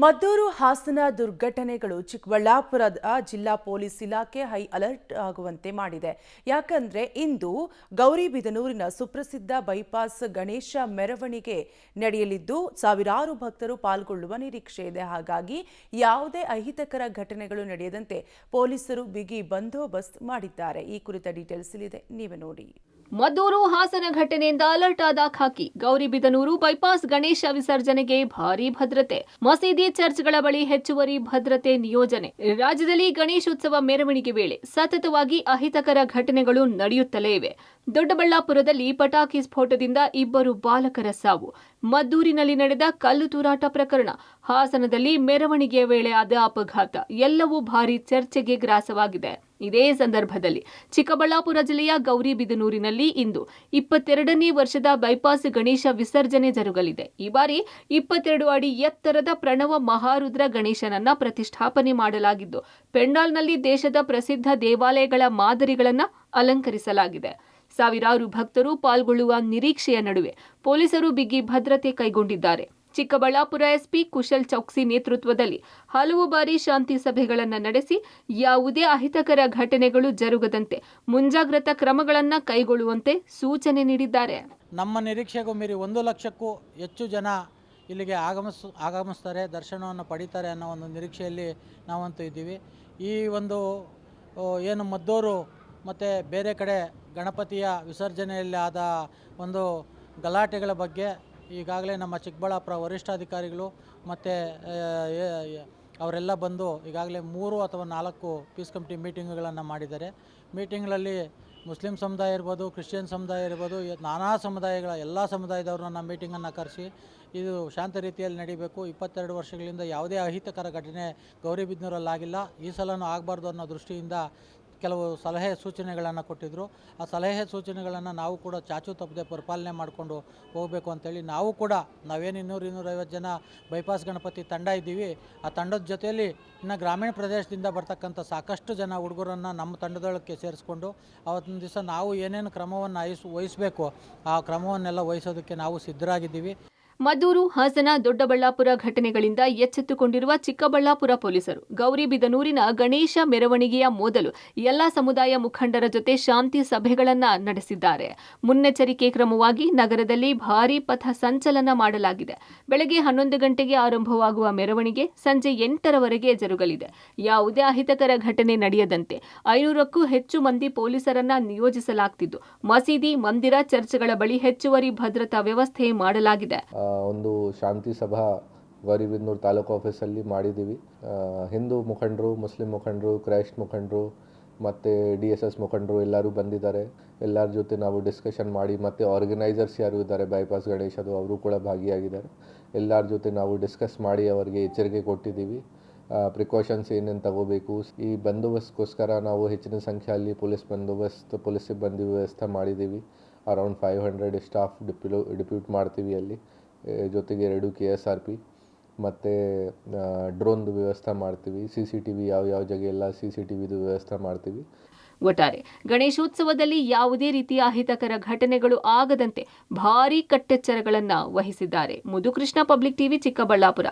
ಮದ್ದೂರು ಹಾಸನ ದುರ್ಘಟನೆಗಳು ಚಿಕ್ಕಬಳ್ಳಾಪುರದ ಜಿಲ್ಲಾ ಪೊಲೀಸ್ ಇಲಾಖೆ ಹೈ ಅಲರ್ಟ್ ಆಗುವಂತೆ ಮಾಡಿದೆ. ಯಾಕಂದ್ರೆ ಇಂದು ಗೌರಿಬಿದನೂರಿನ ಸುಪ್ರಸಿದ್ಧ ಬೈಪಾಸ್ ಗಣೇಶ ಮೆರವಣಿಗೆ ನಡೆಯಲಿದ್ದು ಸಾವಿರಾರು ಭಕ್ತರು ಪಾಲ್ಗೊಳ್ಳುವ ನಿರೀಕ್ಷೆ ಇದೆ. ಹಾಗಾಗಿ ಯಾವುದೇ ಅಹಿತಕರ ಘಟನೆಗಳು ನಡೆಯದಂತೆ ಪೊಲೀಸರು ಬಿಗಿ ಬಂದೋಬಸ್ತ್ ಮಾಡಿದ್ದಾರೆ. ಈ ಕುರಿತ ಡೀಟೇಲ್ಸ್ ಇಲ್ಲಿದೆ, ನೀವೇ ನೋಡಿ. ಮದ್ದೂರು ಹಾಸನ ಘಟನೆಯಿಂದ ಅಲರ್ಟ್ ಆದ ಖಾಕಿ. ಗೌರಿಬಿದನೂರು ಬೈಪಾಸ್ ಗಣೇಶ ವಿಸರ್ಜನೆಗೆ ಭಾರೀ ಭದ್ರತೆ. ಮಸೀದಿ ಚರ್ಚ್ಗಳ ಬಳಿ ಹೆಚ್ಚುವರಿ ಭದ್ರತೆ ನಿಯೋಜನೆ. ರಾಜ್ಯದಲ್ಲಿ ಗಣೇಶೋತ್ಸವ ಮೆರವಣಿಗೆ ವೇಳೆ ಸತತವಾಗಿ ಅಹಿತಕರ ಘಟನೆಗಳು ನಡೆಯುತ್ತಲೇ ಇವೆ. ದೊಡ್ಡಬಳ್ಳಾಪುರದಲ್ಲಿ ಪಟಾಕಿ ಸ್ಫೋಟದಿಂದ 2 ಬಾಲಕರ ಸಾವು. ಮದ್ದೂರಿನಲ್ಲಿ ನಡೆದ ಕಲ್ಲು ತೂರಾಟ ಪ್ರಕರಣ. ಹಾಸನದಲ್ಲಿ ಮೆರವಣಿಗೆಯ ವೇಳೆ ಆದ ಅಪಘಾತ. ಎಲ್ಲವೂ ಭಾರೀ ಚರ್ಚೆಗೆ ಗ್ರಾಸವಾಗಿದೆ. ಇದೇ ಸಂದರ್ಭದಲ್ಲಿ ಚಿಕ್ಕಬಳ್ಳಾಪುರ ಜಿಲ್ಲೆಯ ಗೌರಿಬಿದನೂರಿನಲ್ಲಿ ಇಂದು 22ನೇ ವರ್ಷದ ಬೈಪಾಸ್ ಗಣೇಶ ವಿಸರ್ಜನೆ ಜರುಗಲಿದೆ. ಈ ಬಾರಿ 22 ಅಡಿ ಎತ್ತರದ ಪ್ರಣವ ಮಹಾರುದ್ರ ಗಣೇಶನನ್ನ ಪ್ರತಿಷ್ಠಾಪನೆ ಮಾಡಲಾಗಿದ್ದು, ಪೆಂಡಾಲ್ನಲ್ಲಿ ದೇಶದ ಪ್ರಸಿದ್ಧ ದೇವಾಲಯಗಳ ಮಾದರಿಗಳನ್ನು ಅಲಂಕರಿಸಲಾಗಿದೆ. ಸಾವಿರಾರು ಭಕ್ತರು ಪಾಲ್ಗೊಳ್ಳುವ ನಿರೀಕ್ಷೆಯ ನಡುವೆ ಪೊಲೀಸರು ಬಿಗಿ ಭದ್ರತೆ ಕೈಗೊಂಡಿದ್ದಾರೆ. ಚಿಕ್ಕಬಳ್ಳಾಪುರ ಎಸ್ಪಿ ಕುಶಲ್ ಚೌಕ್ಸಿ ನೇತೃತ್ವದಲ್ಲಿ ಹಲವು ಬಾರಿ ಶಾಂತಿ ಸಭೆಗಳನ್ನು ನಡೆಸಿ ಯಾವುದೇ ಅಹಿತಕರ ಘಟನೆಗಳು ಜರುಗದಂತೆ ಮುಂಜಾಗ್ರತಾ ಕ್ರಮಗಳನ್ನು ಕೈಗೊಳ್ಳುವಂತೆ ಸೂಚನೆ ನೀಡಿದ್ದಾರೆ. ನಮ್ಮ ನಿರೀಕ್ಷೆಗೂ ಮೀರಿ 1 ಲಕ್ಷಕ್ಕೂ ಹೆಚ್ಚು ಜನ ಇಲ್ಲಿಗೆ ಆಗಮಿಸ್ತಾರೆ, ದರ್ಶನವನ್ನು ಪಡೀತಾರೆ ಅನ್ನೋ ಒಂದು ನಿರೀಕ್ಷೆಯಲ್ಲಿ ನಾವಂತೂ ಇದ್ದೀವಿ. ಈ ಒಂದು ಏನು ಮದ್ದೂರು ಮತ್ತು ಬೇರೆ ಕಡೆ ಗಣಪತಿಯ ವಿಸರ್ಜನೆಯಲ್ಲಿ ಆದ ಒಂದು ಗಲಾಟೆಗಳ ಬಗ್ಗೆ ಈಗಾಗಲೇ ನಮ್ಮ ಚಿಕ್ಕಬಳ್ಳಾಪುರ ವರಿಷ್ಠಾಧಿಕಾರಿಗಳು ಮತ್ತು ಅವರೆಲ್ಲ ಬಂದು ಈಗಾಗಲೇ 3 ಅಥವಾ 4 ಪೀಸ್ ಕಮಿಟಿ ಮೀಟಿಂಗ್ಗಳನ್ನು ಮಾಡಿದ್ದಾರೆ. ಮೀಟಿಂಗ್ಗಳಲ್ಲಿ ಮುಸ್ಲಿಂ ಸಮುದಾಯ ಇರ್ಬೋದು, ಕ್ರಿಶ್ಚಿಯನ್ ಸಮುದಾಯ ಇರ್ಬೋದು, ನಾನಾ ಸಮುದಾಯಗಳ ಎಲ್ಲ ಸಮುದಾಯದವ್ರನ್ನ ಮೀಟಿಂಗನ್ನು ಕರೆಸಿ ಇದು ಶಾಂತ ರೀತಿಯಲ್ಲಿ ನಡೀಬೇಕು. 22 ವರ್ಷಗಳಿಂದ ಯಾವುದೇ ಅಹಿತಕರ ಘಟನೆ ಗೌರಿಬಿದನೂರಲ್ಲಾಗಿಲ್ಲ, ಈ ಸಲನೂ ಆಗಬಾರ್ದು ಅನ್ನೋ ದೃಷ್ಟಿಯಿಂದ ಕೆಲವು ಸಲಹೆ ಸೂಚನೆಗಳನ್ನು ಕೊಟ್ಟಿದ್ದರು. ಆ ಸಲಹೆ ಸೂಚನೆಗಳನ್ನು ನಾವು ಕೂಡ ಚಾಚು ತಪ್ಪದೆ ಪರಿಪಾಲನೆ ಮಾಡಿಕೊಂಡು ಹೋಗಬೇಕು ಅಂತೇಳಿ ನಾವು ಕೂಡ ನಾವೇನು 200-250 ಜನ ಬೈಪಾಸ್ ಗಣಪತಿ ತಂಡ ಇದ್ದೀವಿ. ಆ ತಂಡದ ಜೊತೆಯಲ್ಲಿ ಇನ್ನು ಗ್ರಾಮೀಣ ಪ್ರದೇಶದಿಂದ ಬರ್ತಕ್ಕಂಥ ಸಾಕಷ್ಟು ಜನ ಹುಡುಗರನ್ನು ನಮ್ಮ ತಂಡದೊಳಕ್ಕೆ ಸೇರಿಸ್ಕೊಂಡು ಅವತ್ತಿನ ದಿವಸ ನಾವು ಏನೇನು ಕ್ರಮವನ್ನು ವಹಿಸಬೇಕು ಆ ಕ್ರಮವನ್ನೆಲ್ಲ ವಹಿಸೋದಕ್ಕೆ ನಾವು ಸಿದ್ಧರಾಗಿದ್ದೀವಿ. ಮದ್ದೂರು, ಹಾಸನ, ದೊಡ್ಡಬಳ್ಳಾಪುರ ಘಟನೆಗಳಿಂದ ಎಚ್ಚೆತ್ತುಕೊಂಡಿರುವ ಚಿಕ್ಕಬಳ್ಳಾಪುರ ಪೊಲೀಸರು ಗೌರಿಬಿದನೂರಿನ ಗಣೇಶ ಮೆರವಣಿಗೆಯ ಮೊದಲು ಎಲ್ಲಾ ಸಮುದಾಯ ಮುಖಂಡರ ಜೊತೆ ಶಾಂತಿ ಸಭೆಗಳನ್ನು ನಡೆಸಿದ್ದಾರೆ. ಮುನ್ನೆಚ್ಚರಿಕೆ ಕ್ರಮವಾಗಿ ನಗರದಲ್ಲಿ ಭಾರೀ ಪಥ ಸಂಚಲನ ಮಾಡಲಾಗಿದೆ. ಬೆಳಗ್ಗೆ 11 ಗಂಟೆಗೆ ಆರಂಭವಾಗುವ ಮೆರವಣಿಗೆ ಸಂಜೆ 8ರವರೆಗೆ ಜರುಗಲಿದೆ. ಯಾವುದೇ ಅಹಿತಕರ ಘಟನೆ ನಡೆಯದಂತೆ 500ಕ್ಕೂ ಹೆಚ್ಚು ಮಂದಿ ಪೊಲೀಸರನ್ನ ನಿಯೋಜಿಸಲಾಗುತ್ತಿದ್ದು, ಮಸೀದಿ, ಮಂದಿರ, ಚರ್ಚ್ಗಳ ಬಳಿ ಹೆಚ್ಚುವರಿ ಭದ್ರತಾ ವ್ಯವಸ್ಥೆ ಮಾಡಲಾಗಿದೆ. ಒಂದು ಶಾಂತಿ ಸಭಾ ಗೌರಿಬಿದನೂರು ತಾಲೂಕು ಆಫೀಸಲ್ಲಿ ಮಾಡಿದ್ದೀವಿ. ಹಿಂದೂ ಮುಖಂಡರು, ಮುಸ್ಲಿಂ ಮುಖಂಡರು, ಕ್ರೈಸ್ಟ್ ಮುಖಂಡರು ಮತ್ತು DSS ಮುಖಂಡರು ಎಲ್ಲರೂ ಬಂದಿದ್ದಾರೆ. ಎಲ್ಲರ ಜೊತೆ ನಾವು ಡಿಸ್ಕಷನ್ ಮಾಡಿ ಮತ್ತು ಆರ್ಗನೈಸರ್ಸ್ ಯಾರು ಇದ್ದಾರೆ ಬೈಪಾಸ್ ಗಣೇಶದು ಅವರು ಕೂಡ ಭಾಗಿಯಾಗಿದ್ದಾರೆ. ಎಲ್ಲರ ಜೊತೆ ನಾವು ಡಿಸ್ಕಸ್ ಮಾಡಿ ಅವರಿಗೆ ಎಚ್ಚರಿಕೆ ಕೊಟ್ಟಿದ್ದೀವಿ. ಪ್ರಿಕಾಷನ್ಸ್ ಏನೇನು ತಗೋಬೇಕು, ಈ ಬಂದೋಬಸ್ತ್ಗೋಸ್ಕರ ನಾವು ಹೆಚ್ಚಿನ ಸಂಖ್ಯೆಯಲ್ಲಿ ಪೊಲೀಸ್ ಸಿಬ್ಬಂದಿ ವ್ಯವಸ್ಥೆ ಮಾಡಿದ್ದೀವಿ. ಅರೌಂಡ್ 500 ಸ್ಟಾಫ್ ಡಿಪ್ಯೂಟ್ ಮಾಡ್ತೀವಿ ಅಲ್ಲಿ. ಜೊತೆಗೆ 2 KSRP ಮತ್ತು ಡ್ರೋನ್ದು ವ್ಯವಸ್ಥೆ ಮಾಡ್ತೀವಿ. CCTV ಯಾವ ಜಾಗ ಎಲ್ಲ CCTVದು ವ್ಯವಸ್ಥೆ ಮಾಡ್ತೀವಿ. ಒಟ್ಟಾರೆ ಗಣೇಶೋತ್ಸವದಲ್ಲಿ ಯಾವುದೇ ರೀತಿಯ ಅಹಿತಕರ ಘಟನೆಗಳು ಆಗದಂತೆ ಭಾರೀ ಕಟ್ಟೆಚ್ಚರಗಳನ್ನು ವಹಿಸಿದ್ದಾರೆ. ಮುದುಕೃಷ್ಣ, ಪಬ್ಲಿಕ್ ಟಿವಿ, ಚಿಕ್ಕಬಳ್ಳಾಪುರ.